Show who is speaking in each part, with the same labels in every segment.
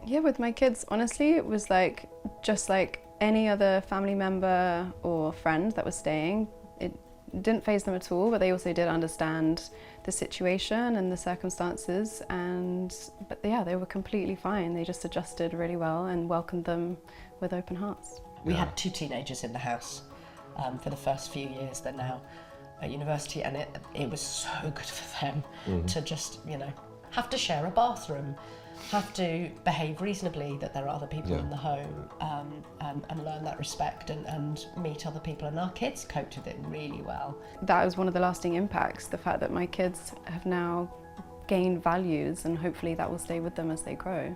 Speaker 1: Yeah, with my kids, honestly, it was like just like any other family member or friend that was staying. It didn't faze them at all, but they also did understand the situation and the circumstances, but yeah, they were completely fine. They just adjusted really well and welcomed them with open hearts.
Speaker 2: We had 2 teenagers in the house for the first few years. They're now at university, and it was so good for them to just, have to share a bathroom, have to behave reasonably, that there are other people in the home, and learn that respect and meet other people. And our kids coped with it really well.
Speaker 1: That was one of the lasting impacts, the fact that my kids have now gained values, and hopefully that will stay with them as they grow.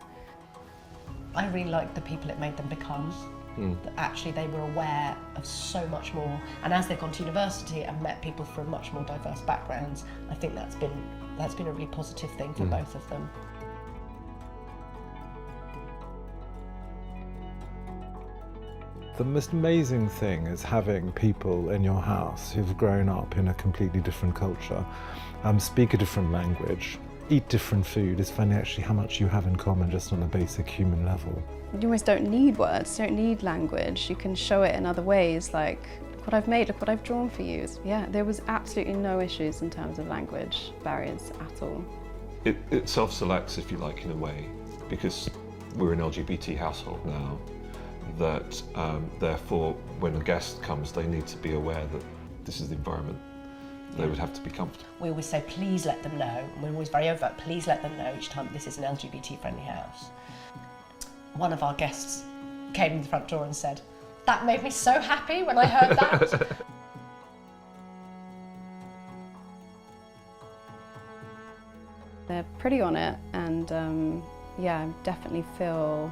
Speaker 2: I really liked the people it made them become. That actually they were aware of so much more, and as they've gone to university and met people from much more diverse backgrounds, I think that's been a really positive thing for both of them.
Speaker 3: The most amazing thing is having people in your house who've grown up in a completely different culture, speak a different language, eat different food, is finding actually how much you have in common just on a basic human level.
Speaker 1: You almost don't need words, you don't need language. You can show it in other ways, like, look what I've made, look what I've drawn for you. Yeah, there was absolutely no issues in terms of language barriers at all.
Speaker 4: It self-selects, if you like, in a way, because we're an LGBT household now, that therefore when a guest comes, they need to be aware that this is the environment they would have to be comfortable.
Speaker 2: We always say, please let them know, and we're always very overt, please let them know each time this is an LGBT-friendly house. One of our guests came in the front door and said, that made me so happy when I heard that.
Speaker 1: They're pretty on it, and yeah, I definitely feel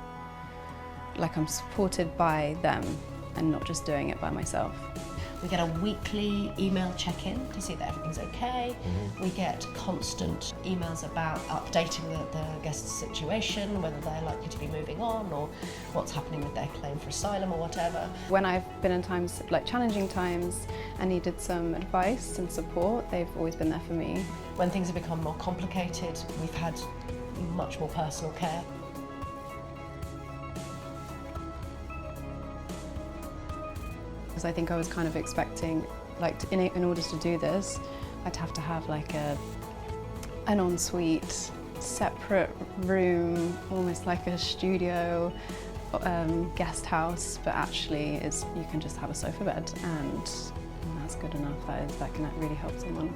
Speaker 1: like I'm supported by them and not just doing it by myself.
Speaker 2: We get a weekly email check-in to see that everything's okay. We get constant emails about updating the guest's situation, whether they're likely to be moving on or what's happening with their claim for asylum or whatever.
Speaker 1: When I've been in times, like challenging times, and needed some advice and support, they've always been there for me.
Speaker 2: When things have become more complicated, we've had much more personal care.
Speaker 1: Because I think I was kind of expecting, like, in order to do this, I'd have to have like an ensuite, separate room, almost like a studio, guest house. But actually, you can just have a sofa bed, and that's good enough. That can really help someone.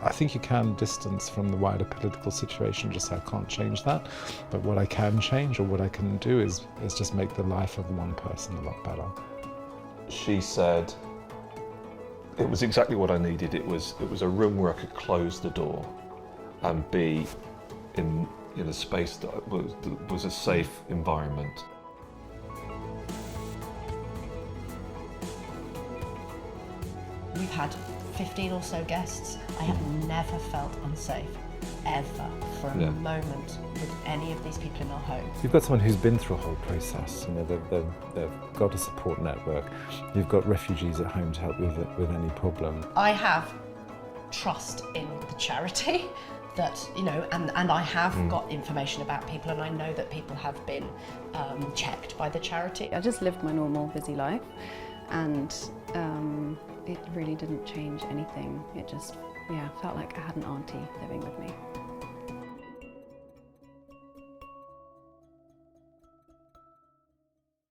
Speaker 3: I think you can distance from the wider political situation, just I can't change that. But what I can change, or what I can do, is just make the life of one person a lot better.
Speaker 4: She said it was exactly what I needed. It was a room where I could close the door and be in a space that was a safe environment.
Speaker 2: We've had 15 or so guests. I have never felt unsafe, ever, for a moment with any of these people in our home.
Speaker 3: You've got someone who's been through a whole process. They've got a support network. You've got refugees at home to help with any problem.
Speaker 2: I have trust in the charity that, and I have got information about people, and I know that people have been checked by the charity.
Speaker 1: I just lived my normal busy life, and it really didn't change anything. It just, felt like I had an auntie living with me.